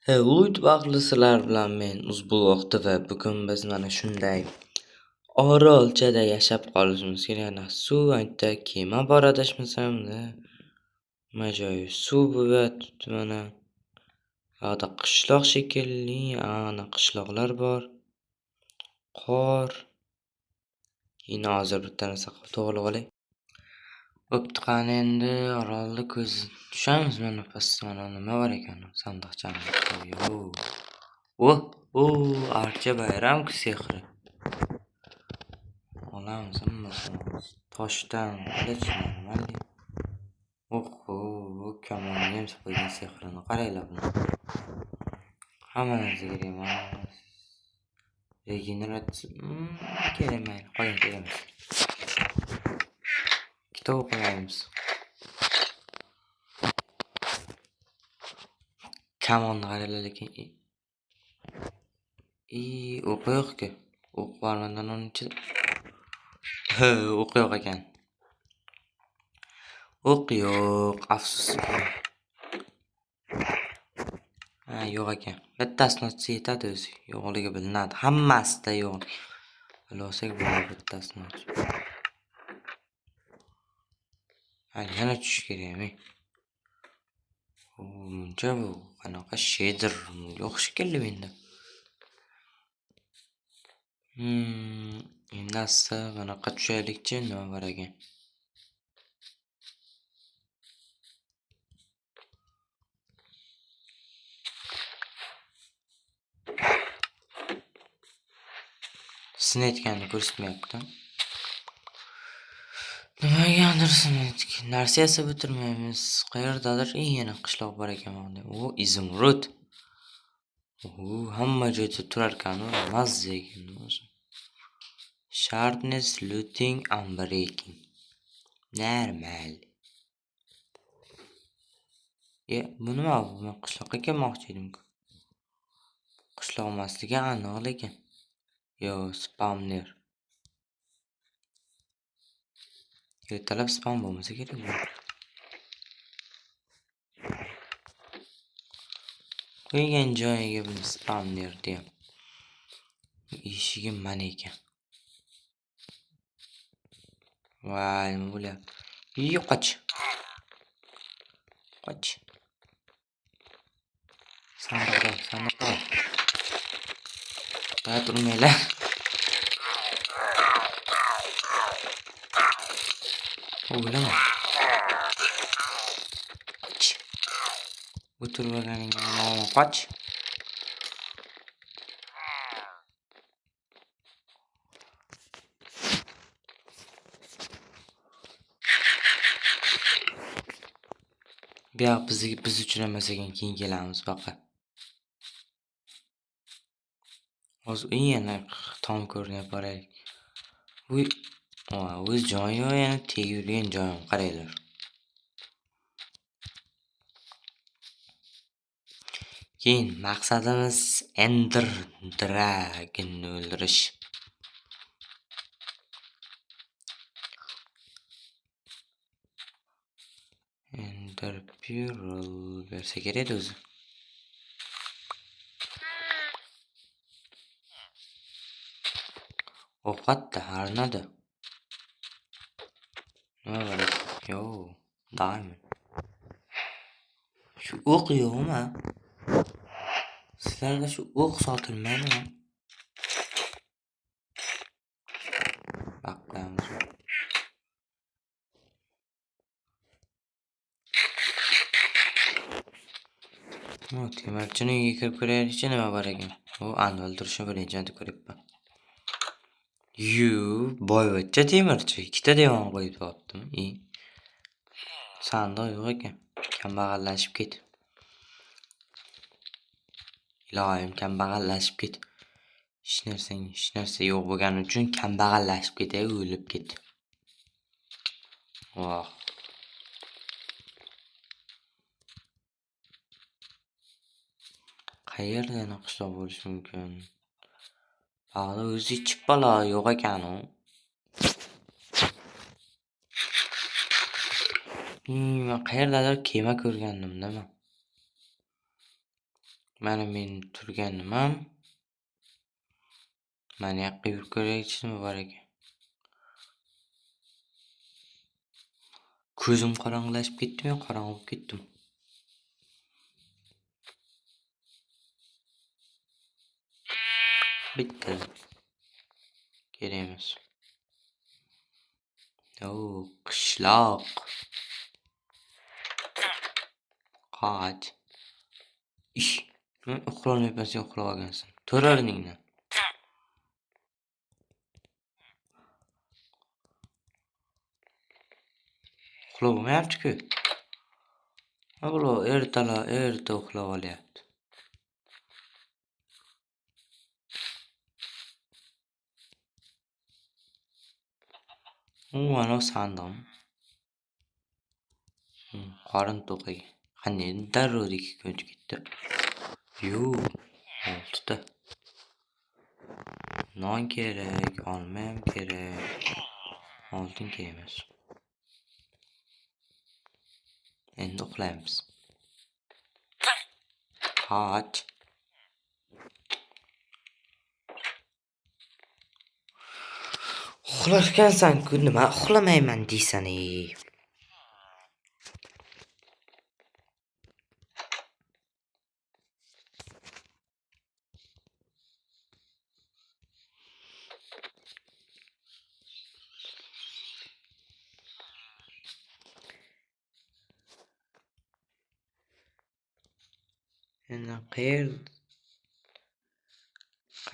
Umid bag'lisizlar bilan men Uzbulvaq va bugun biz mana shunday orolchada yashab qolishimiz kerak. Suv aytda kema bor adashmasamda. Majoyi suv bo'lyapti mana. Yoqda qishloq shekilli, ana qishloqlar bor. Qor. Keyin hozir bitta narsa to'g'rilib olay. Bo'pti qani endi orolni ko'z tushamiz mana pastda mana nima bor ekan sandiqchani. Archa bayram-ku sehri. Olamiz hammasini. Toshdan qilich normalniy. Kamonni ham qo'ygan sehrini qaranglar buni. Hamma narsa kerak mana. Regeneratsiya kerak mayli, qo'ying kerakmas. Kitob o'qiymiz. Kamonni qaranglar lekin. O'q yo'q-ku. O'q bormandan onun ichida. O'q yo'q ekan. O'q yo'q, afsus. Yo'q ekan. Bittasini ochsa yetadi o'zi. Yo'qligi bilinadi. Hammasida yo'q. Bilsak bo'ladi bittasini ochib. Yana tush kerakmi? Muncha bu qanaqa shader yo'q shekilli menda. Endi qanaqa tushaylikchi nima bor ekan? Sizning aytganini ko'rsatmayapti. Nimaga sinayotgan? Narsa yasab o'tirmaymiz. Qayerdadir yana qishloq bor ekan mana. Izumrud. Hamma joyda turar ekan-ku, mazza ekan o'zi. Sharpness, looting, unbreaking. Normal. Bu nima bu? Men qishloqqa kelmoqchi edim-ku. Qishloq emasligi aniq lekin. Spawner. Ertalab spawn bo'lmasa kerak bu. Qo'ygan joyiga buni spawner deyam. Eshigim mana ekan. Voy, nima bo'lyapti? Qoch. Sandiqda. Turmaylar. O'ylama. O'tirganingga qoch. Biz uchun emas ekan, keyin kelamiz baqa. Hozir yana tom ko'rinib boraylik. O'z joyi yana tegirgan joyim qaranglar. Keyin maqsadimiz Ender Dragon'ni o'ldirish. Ender Pearl bersa kerak o'zi. Ovqatda harnadi. Nima bor? Diamond. Shu o'q yo'qmi? Sizlarga shu o'q sotilmaydimi? Baqamiz. Temirchini uyga kirib ko'raylikchi nima bor ekan. Anvil turishni birinchi ko'ryapman. Boyvachcha temirchi. Ikkita devon qo'yib topdim. Sandiq yo'q ekan. Kambag'allashib ket. Ilohim kambag'allashib ket. Hech narsa yo'q bo'lgani uchun kambag'allashib ketay, o'lib ket. Qayerda yana qishloq bo'lishi mumkin? Bog'da o'zi chipala yo'q ekan-u. Men qayerdadir kema ko'rgandim-da men. Mana men turganimam mana yoqqa yurib ko'raylikmi bor ekan. Ko'zim qorong'ilashib ketdimi, qorong'i bo'lib ketdimi? Bitta. Kerak emas. Qishloq. Qoch. Ish. Men uxlolmayapman, sen uxlab olgansan. Tur o'rningdan. Uxlab olmayapti-ku. Erta uxlab olyapti. Mana sandim. Qorin to'q ekan. Qanday darrov ko'chib ketdi. Yo'q, 6 ta. Non kerak, olma ham kerak. Oltin kerak emas. Endi uxlaymiz. Qoch. Uxlarkansan-ku, nima uxlamayman deysan-ey.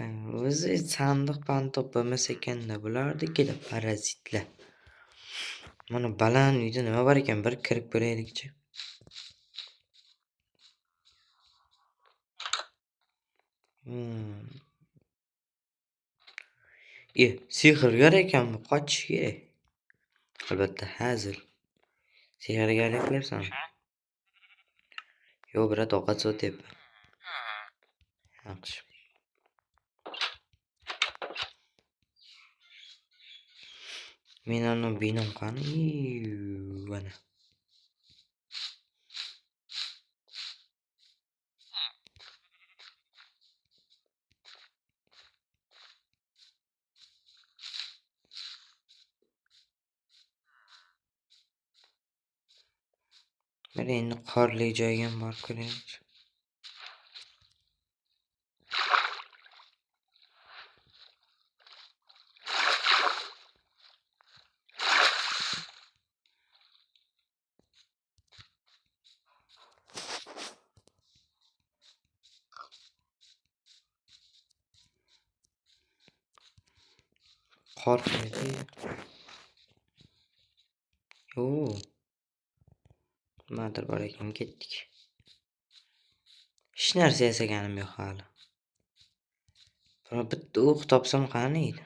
Endi o'zi sandiqdan topamas ekanda bulardikida parazitlar. Mana baland uyda nima bor ekan, bir kirib ko'raylikchi. Sehrgar ekan bu, qochish kerak. Albatta hazil. Sehrgarlik qilyapsanmi? Yo'q, birat ovqat sotyapman. Yaxshi. Men ana binom qani? Mana. Mana endi qorli joyga ham borib ko'raylik. Qor qayerda? Yo'q. Nimadir bor ekan, ketdik. Hech narsa yasaganim yo'q hali. Bitta o'q topsam qani edi?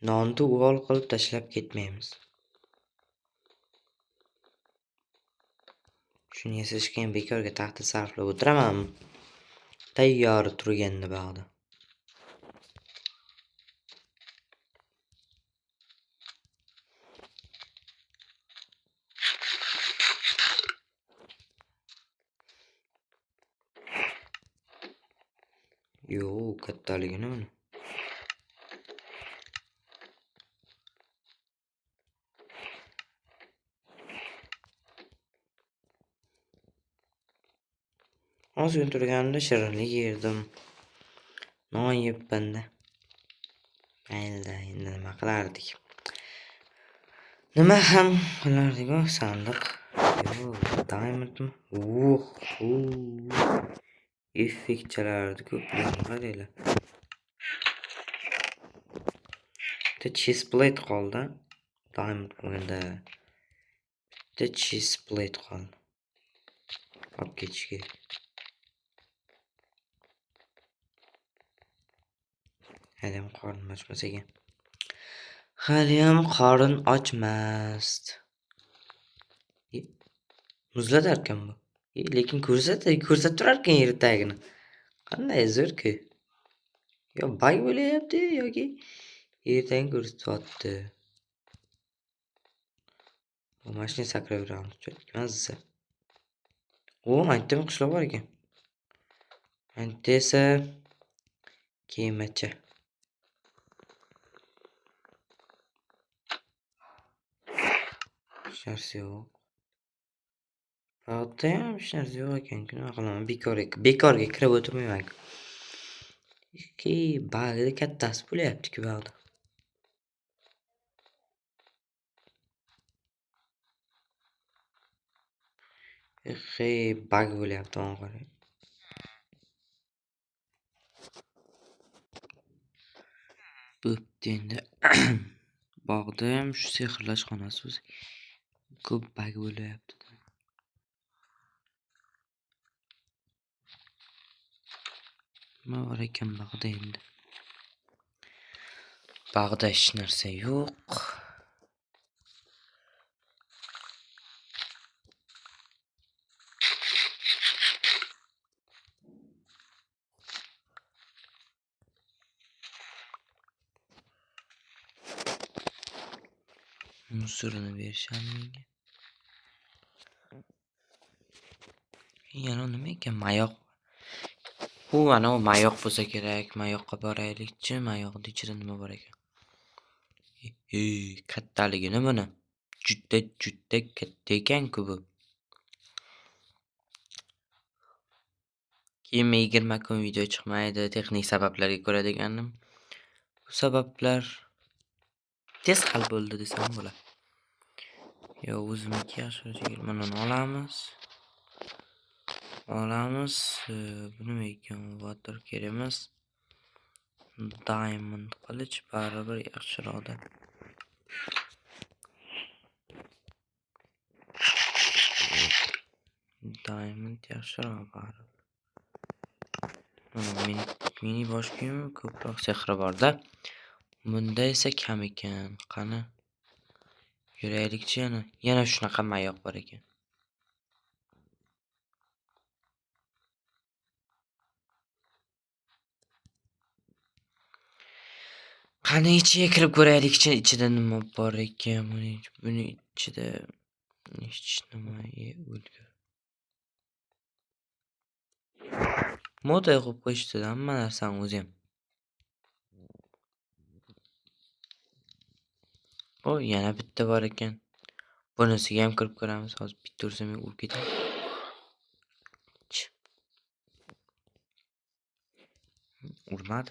Nonni uvol qilib tashlab ketmaymiz. Shuni yasashga ham bekorga taxta sarflab o'tiramanmi? Tayyor turganda bog'da. Yo'q, kattaligini buni. Ozgina turganimda shirinlik yerdim. Non yebman-da. Mayli, endi nima qilardik? Nima ham qilardik-ku, sandiq. Yo'q, diamondmi? Effekt chalardi ko'p qaranglar. Bitta chest plate qoldi. Diamond bo'lganda. Bitta chest plate qoldi. Olib ketish kerak. Haliyam qorin ochmas ekan. Haliyam qorin ochmasdi. Muzlatarkan bu. Lekin ko'rsatib turar ekan yer tagini. Qanday zo'r-ku. Yo bug bo'layapti yoki yerdan ko'rsatyapti. Mashina sakrab yuramiz. Mazza. Mana yerda qishloq bor ekan. Mana yerda esa kemacha. Hech narsa yo'q. Buyoqdayam hech narsa yo'q ekan-ku. Nima qilaman? Bekorga kirib o'tirmayman-ku. Bug'da kattasi bo'layapti-ku bug'da. Bug bo'layapti mana qarang. Bo'pti endi. Bog'da ham shu sehrlash xonasi o'zi ko'p bug bo'layapti. Nima bor ekan bog'da endi? Bog'da hech narsa yo'q. Musorni berishadi menga. Yana nima ekan? Mayoq. Ana u mayoq bo'lsa kerak. Mayoqqa boraylik-chi. Mayoqning ichida nima bor ekan? Kattaligini buni. Juda katta ekan-ku bu. Keyin 20 kun video chiqmaydi, texnik sabablarga ko'ra deganim. Bu sabablar tez hal bo'ldi desam bo'ladi. Yo, o'zimniki yaxshi mana olamiz. Bu nima ekan? Water kerak emas. Diamond qilich baribir yaxshiroqda. Diamond yaxshiroq baribir. Mana mini bosh kiyimi ko'proq sehri bor-da. Bunda esa kam ekan. Qani yuraylikchi yana shunaqa mayoq bor ekan. Qani ichiga kirib ko'raylikchi, ichida nima bor ekan. Buni ichida hech nima o'lgur. Moda qo'yib qo'yishdi, hamma narsani o'zi ham. Yana bitta bor ekan. Bunisiga ham kirib ko'ramiz. Hozir bitta ursam urib ketadi. Urmadi.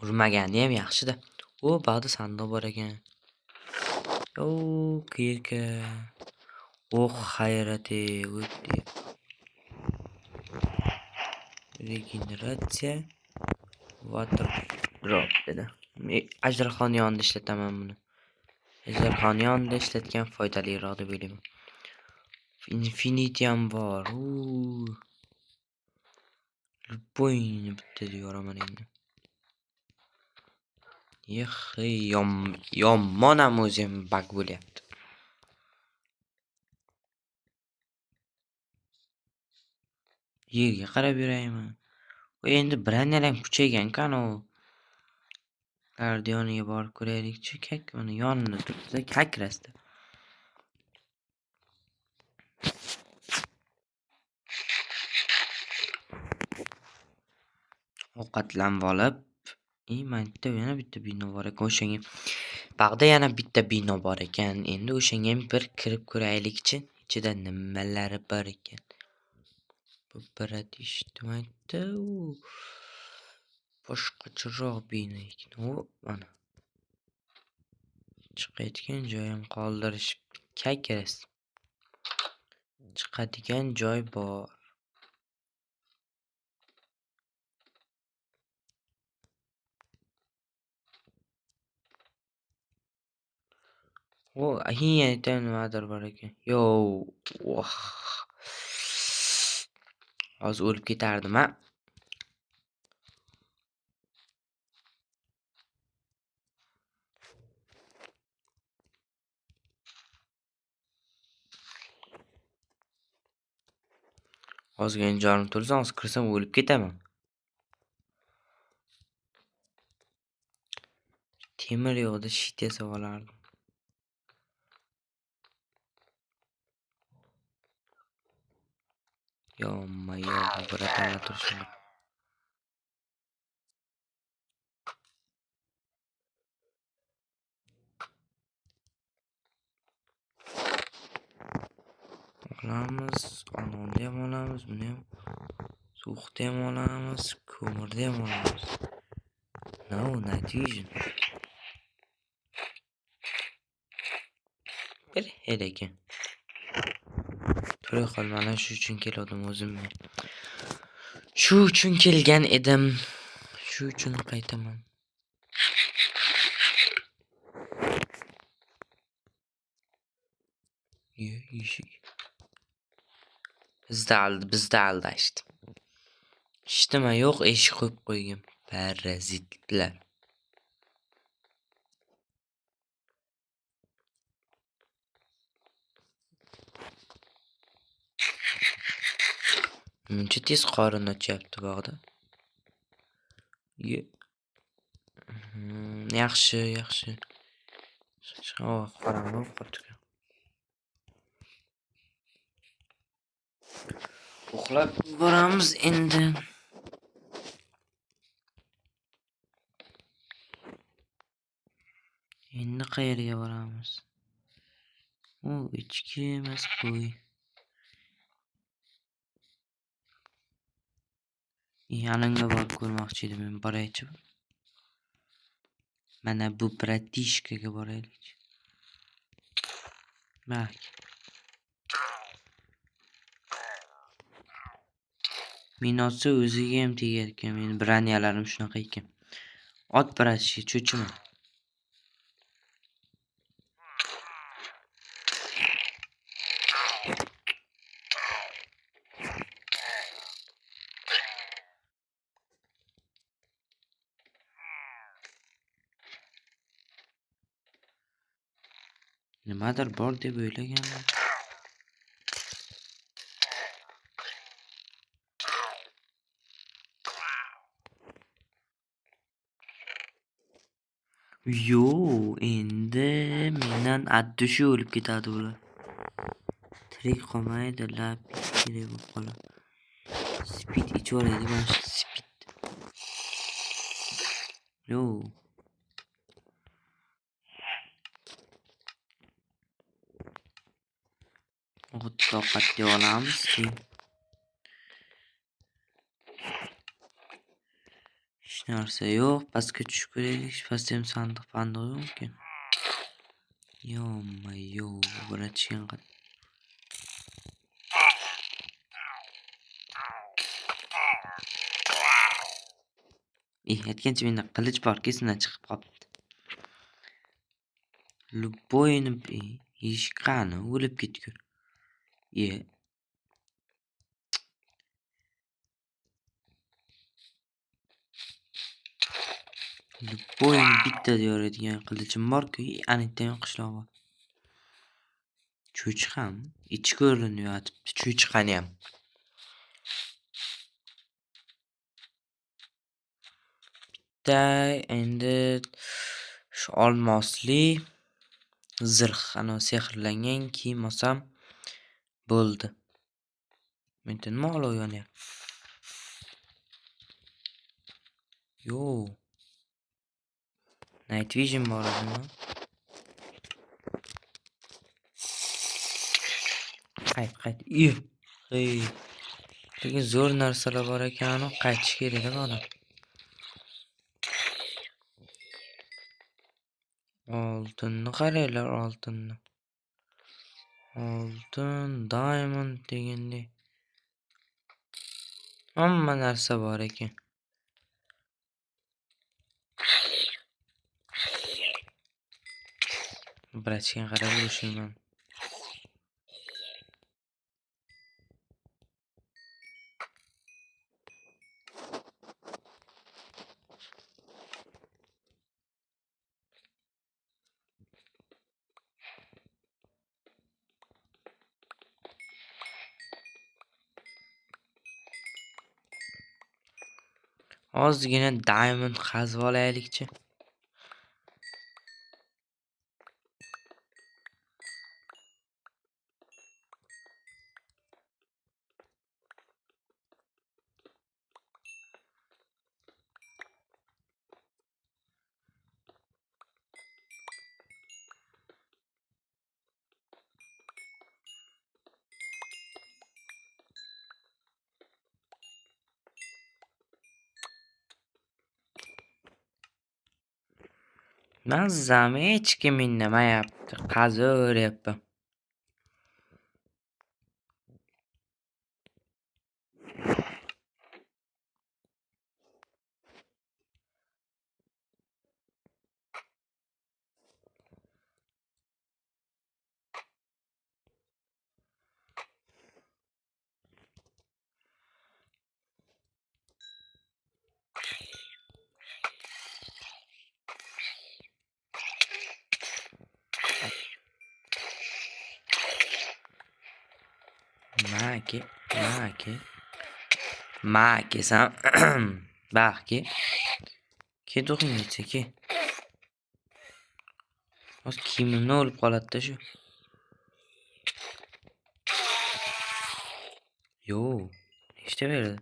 Urmagani ham yaxshi-da. Bog'da sandiq bor ekan. Kirka. Hayrati, o'tdi. Regeneratsiya water drop dedi. Ajdarxon yonida ishlataman buni. Ajdarxon yonida ishlatgan foydaliroq deb o'ylayman. Infinity ham bor. Bo'yni bitta yoraman endi. Yomon ham o'zi ham bug bo'lyapti. Yerga qarab yurayman. Endi brenyalar kuchaygan-ku ana u. Guardianiga borib ko'raylik-chi, uni yonida turibdi, kakrasda. Ovqatlanib olib, mana yana bitta bino bor ekan. O'shanga bog'da yana bitta bino bor ekan. Endi o'shanga ham bir kirib ko'raylik-chi, ichida nimalari bor ekan. Bu biradishmaydi. Boshqacharoq bino ekan. Mana. Chiqayotgan joyim qoldirishib kakras. Chiqadigan joy bor. Yana nimadir bor ekan. Hozir o'lib ketardim, ha. Ozgina jonim to'lsa, hozir kirsam o'lib ketaman. Temir yo'qda shit yasab olardim. Yomma-yo, biratana turishim. Olamiz, anonni ham olamiz, buni ham. Suqni ham olamiz, ko'mirni ham olamiz. No, night vision. Bir ekan. To'g'ri qol, mana shu uchun keldim o'zim. Shu uchun kelgan edim. Shu uchun qaytaman. Eshik. Bizda aldashdi. Eshitma, yo'q, eshik qo'yib qo'ygan. Parazitlar. Muncha tez qorin ochyapti bog'da. Yaxshi. Qorong'i qotdi. Uxlab boramiz endi. Endi qayerga boramiz? U ichki emas qo'y. Yanimga borib ko'rmoqchi edim, men boraychi. Mana bu bratishkaga boraylik. Bak. Minotsa o'ziga ham tegar ekan, men branyalarim shunaqa ekan. Ot bratishi cho'chima. Nimadir bor deb o'ylaganman. Yo, endi mendan addushi o'lib ketadi ular. Tirik qolmaydi, lab kerak bo'lib qoladi. Speed ichib olaylik, mana shu speed. Yo. Toqatga olamiz. Hech narsa yo'q, pastga tushib ko'raylik. Pastda ham sandiq yo'q-ku. Yomma-yo, biratishgan qat. Aytgancha menda qilich bor, kesindan chiqib qolibdi. Luboyni eshik qani, o'lib ketgur. Luboyni bitta yoradigan qilichim bor-ku, anitdan ham qishloq bor. Cho'chqam ichi ko'rinib yotibdi, cho'chqani ham. Endi shu olmosli zirh, ana sehrlangan kiyim olsam bo'ldi. Menda nima olov yonyapti? Yo. Night vision bor edimi? Qayt. Lekin zo'r narsalar bor ekan, qaytish kerak edi odam. Oltinni qaranglar, oltinni. Oltin, diamond degandek. Hamma narsa bor ekan. Biratishgan qarab urishman. Ozgina diamond qazib olaylikchi. Mazam hech kim indamayapti. Qazaveryapman. Maki sen bak ki. Ki do'qingizcha ki. Hozir kiyimimni olib qoladi-da shu. Yo'q, eshitaveradi.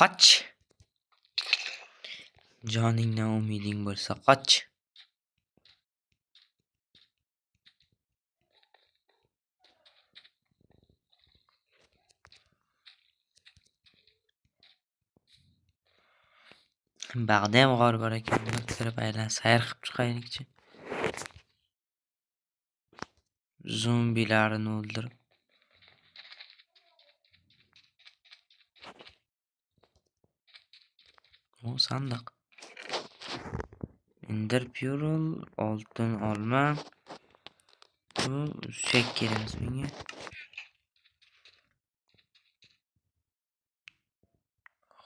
Qoch. Joningdan umiding bo'lsa qoch. Bag'dam g'or bor ekan, kirib sayr qilib chiqaylikchi. Zombilarni o'ldirib. O sandiq. Ender Pearl, oltin olma. Bu shek kerak menga.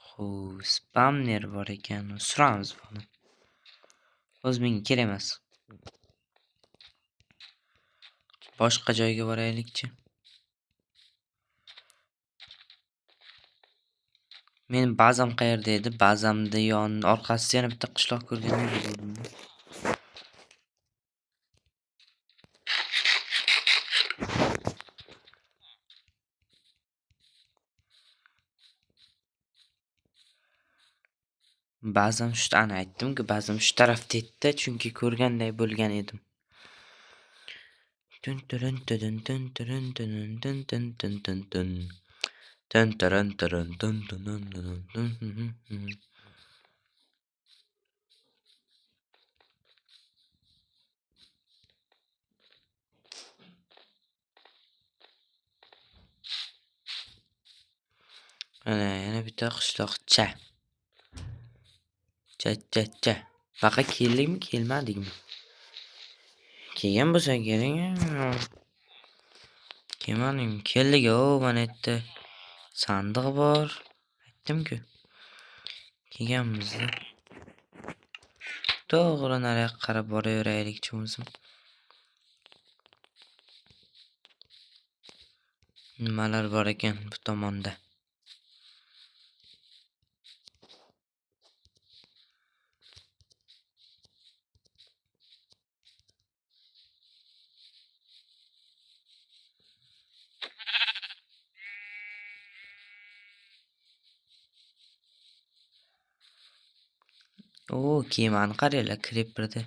Xo'p, spamner bor ekan. Suramiz buni. O'z menga kerak emas. Boshqa joyga boraylikchi. Men bazam qayerda edi? Bazamda orqasida yana bitta qishloq ko'rgandek bo'ldim. Bazam shu ana aytdim-ku, bazam shu tarafda edi, chunki ko'rganday bo'lgan edim. Tun turun turun tun turun turun tun tun tun tun tun. Tun turun turun tun tun tun tun. Ana yana bitta qishloqcha. Cha. Baqa keldingmi, kelmadingmi? Kelgan bo'lsang keling. Kelmadingmi? Keldik-ku, mana yerda sandiq bor. Aytdim-ku. Kelganmiz. To'g'ri nariyoqqa qarab boraveraylikchi o'zim. Nimalar bor ekan bu tomonda? Kemani qaranglar, Creeper'da.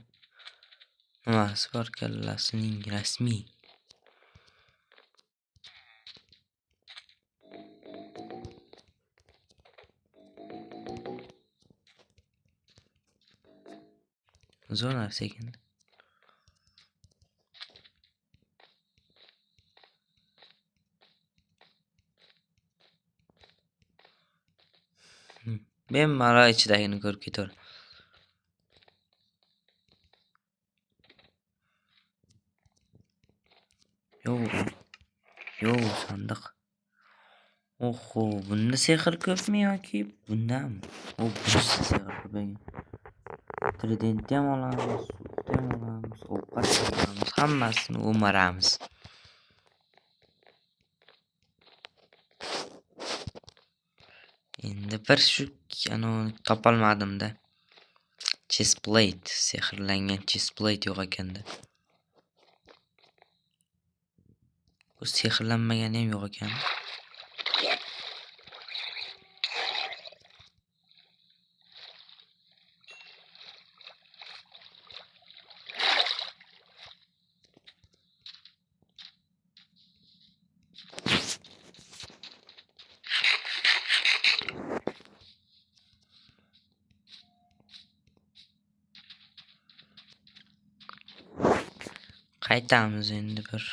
Nimasi bor kallasining rasmiy. Zo'r narsa ekan. Men mara ichidagini ko'rib ketaver. Yo'q, sandiq. Oho, bunda sehr ko'pmi yoki bundami? Bunisi sehr ko'p ekan. Tridentni ham olamiz, sutni ham olamiz, ovqat ham olamiz, hammasini o'maramiz. Endi bir shu topolmadim-da. Chest plate, sehrlangan chest plate yo'q ekanda. Bu sehrlanmagani ham yo'q ekan. Qaytamiz endi bir.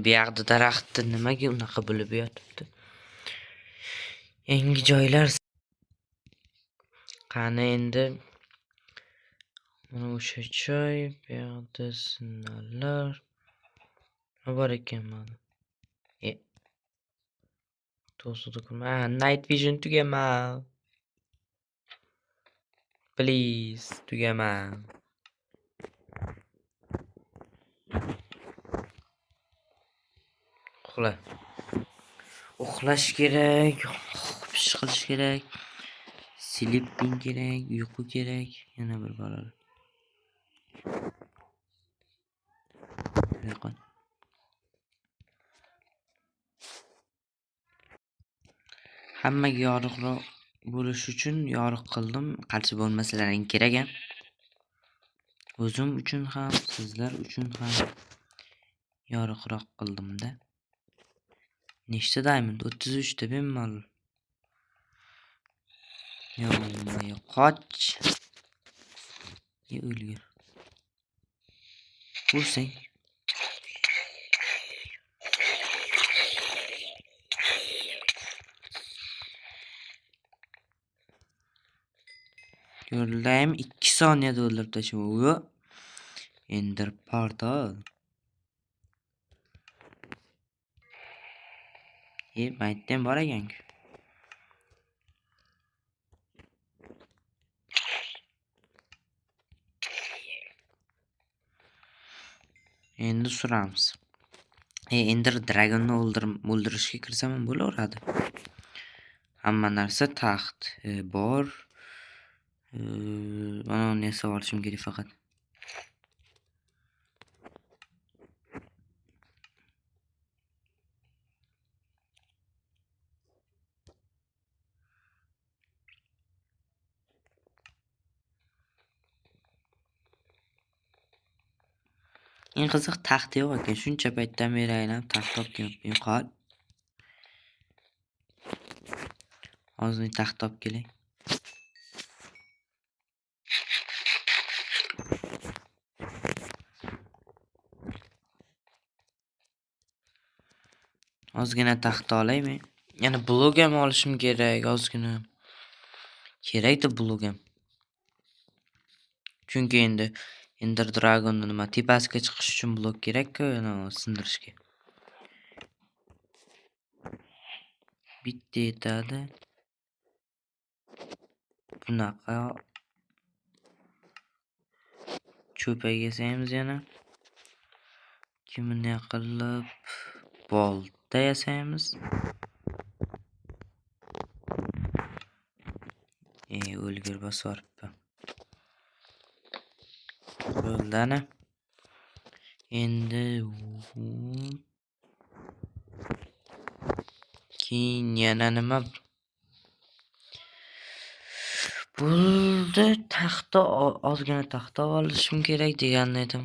Bu yoqda daraxtni nimaga unaqa bo'lib yotibdi? Yangi joylar. Qani endi mana o'sha joy, bu yoqda signallar. Nima bor ekan mana? Night vision tugama. Please, tugama. Uxlash kerak, ish qilish kerak. Sleeping kerak, uyqu kerak, yana bir balolar. Hammaga yorug'roq bo'lish uchun yoriq qildim. Qarshi bo'lmasalaring kerak ham. O'zim uchun ham, sizlar uchun ham yorug'roq qildim-da. Nechta diamond? 33 ta bemalol. Qoch. O'lgir. O'lsang. Yo'llayim 2 soniyada o'ldirib tashlamoq. Ender portal. Maytdan bor ekan-ku. Endi suramiz. Ender dragonni o'ldirishga kirsam ham bo'laveradi. Hamma narsa taxt bor. Mana uni yasab olishim kerak faqat. Eng qiziq taxt yo'q ekan. Shuncha paytdan beri aylanib taxt topganman. Yo'qol. Hozir taxt topib kelay. Ozgina taxt olaymi? Yana blog ham olishim kerak, ozgina. Kerakda blog ham. Chunki endi Ender Dragon'ni nima tepasiga chiqish uchun blok kerak-ku, sindirishga. Bitta yetadi. Bunaqa cho'pak yasaymiz yana. Kimni qilib bolta yasaymiz. O'lgir bosoribdi. Bo'ldani. Endi keyin yana nima? Bo'ldi, taxta ozgina taxta olishim kerak degan edim.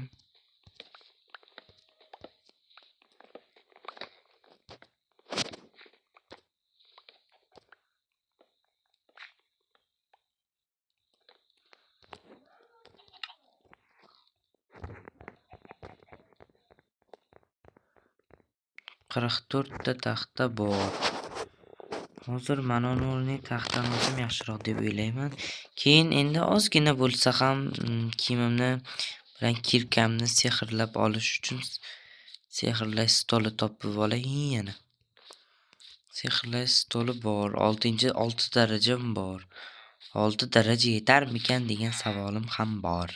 Qirq to'rtta taxta bor. Hozir mana uni taxtdan olsam yaxshiroq deb o'ylayman. Keyin endi ozgina bo'lsa ham kiyimimni bilan kirkamni sehrlab olish uchun sehrlash stoli topib olay yana. Sehrli stoli bor. 6 darajam bor. 6 daraja yetarmikan degan savolim ham bor.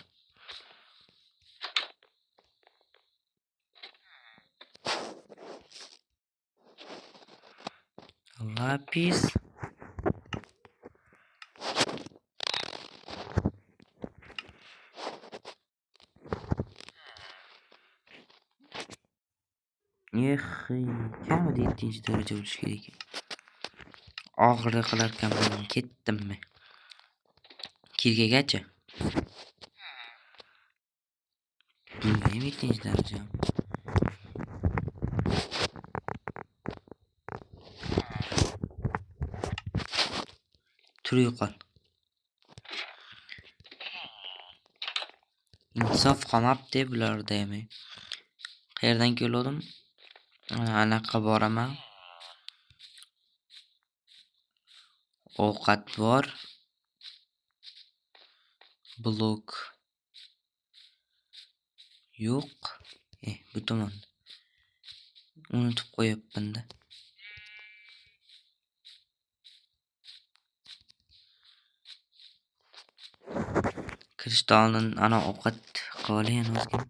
Lapis. Kamida 7-daraja bo'lishi kerak ekan. Og'riqlar kamdan ketdimmi? Kirgagacha. Bunga ham 7-daraja. Tur yo'qol. Insof qolmabdi bularda ham. Qayerdan keldim? Anaqa boraman. Ovqat bor. Blok yo'q. Bu tomon. Unutib qo'yapman-da. Kristaldan ana ovqat qolgan o'zga.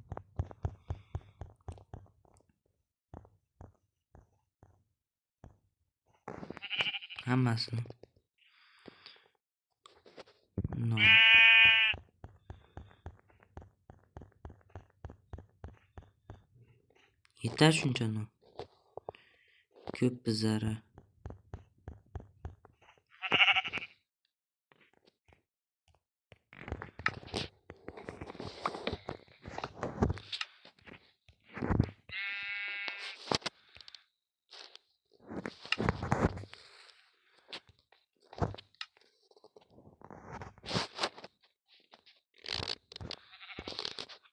Hammasini. No. Yetar shuncha no. Ko'p bizara.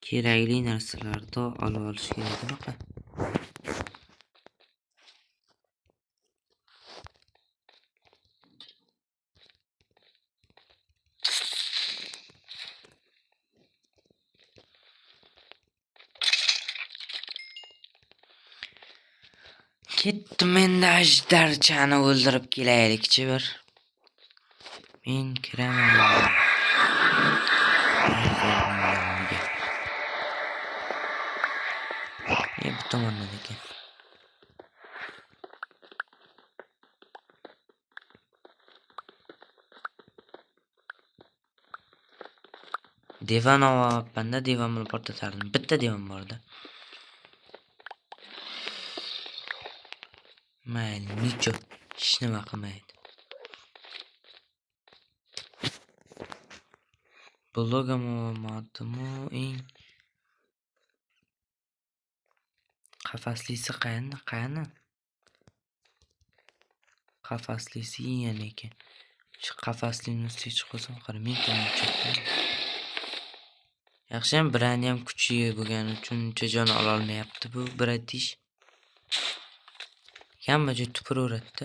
Kerakli narsalarni olib olish kerak bunaqa. Ketdim endi ajdarchani o'ldirib kelaylikchi bir. Men kiraman. Bu tomondan ekan. Divan olyapman-da, divanni portatardim. Bitta divan bor-da. Mayli, nicho. Hech nima qilmaydi. Blogam olmadimi eng qafaslisi qani? Qafaslisi yana ekan. Shu qafaslining ustiga chiqsam qara men tomon. Yaxshiyam brani ham kuchli bo'lgani uchun uncha jon ola olmayapti bu bratish. Hamma joy tupuraveradi.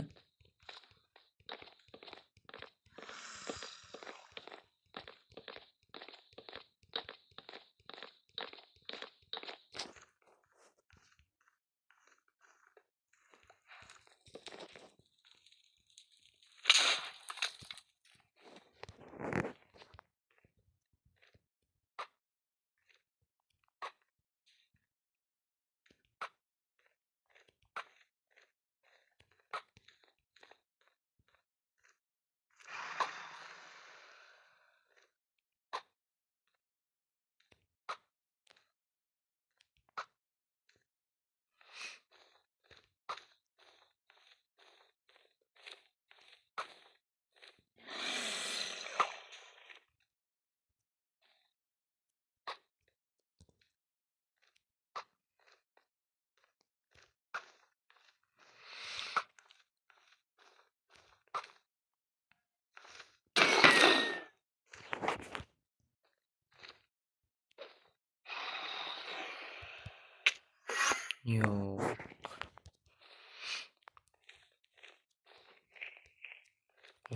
Yo'q.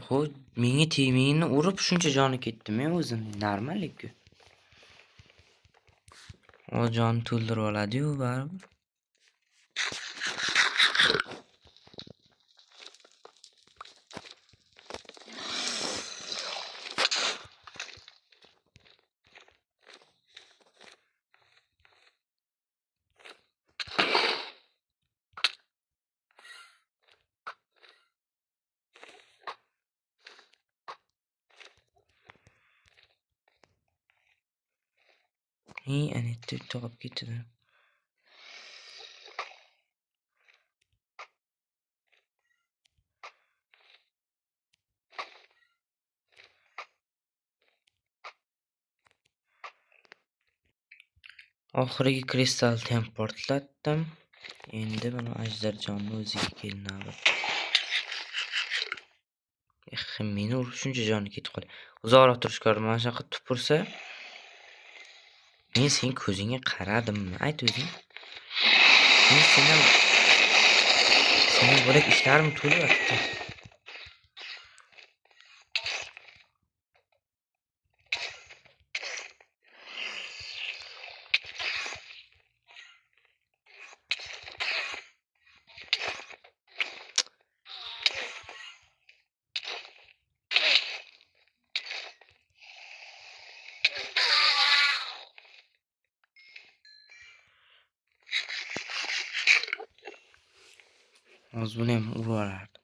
Xo'p, menga tegmagini urib shuncha joni ketdimi o'zim? Normalku. O jon to'ldirib oladi-yu baribir. Anetda tog'ib ketdi. Oxirgi kristal portlatdim. Endi mana ajdarjonni o'ziga kelinadi. Meni urib shuncha joni ketib qoldi. Uzoqroq turishga mana shunaqa tupursa, men sen ko'zingga qaradimmi? Ayt o'zing. Men sening bo'lak ishlarim to'lyapti. Hozir buni ham urib olardim.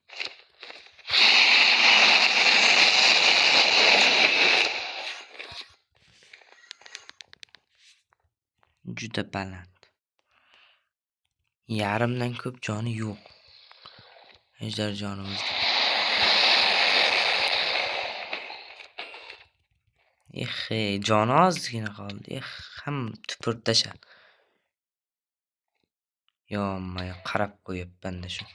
Juda baland. Yarimdan ko'p joni yo'q. Ajdar jonimizda. Joni ozgina qoldi. Ham tupurib tashla. Yomma qarab qo'yibman-da shu.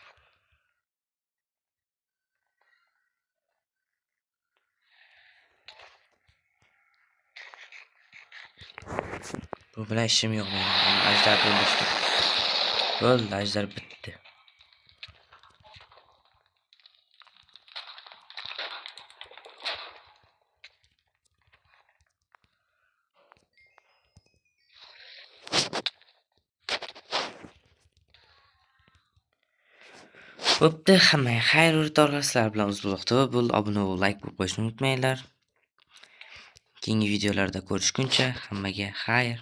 Bu bilan ishim yo'q mening. Ajdar o'ldirishdi. Bo'ldi, ajdar bitdi. Bo'pti, hammaga xayr o'rtoqlar, sizlar bilan Uzbuloqda bo'ldi. Obuna bo'lib, like qo'yishni unutmanglar. Keyingi videolarda ko'rishguncha hammaga xayr.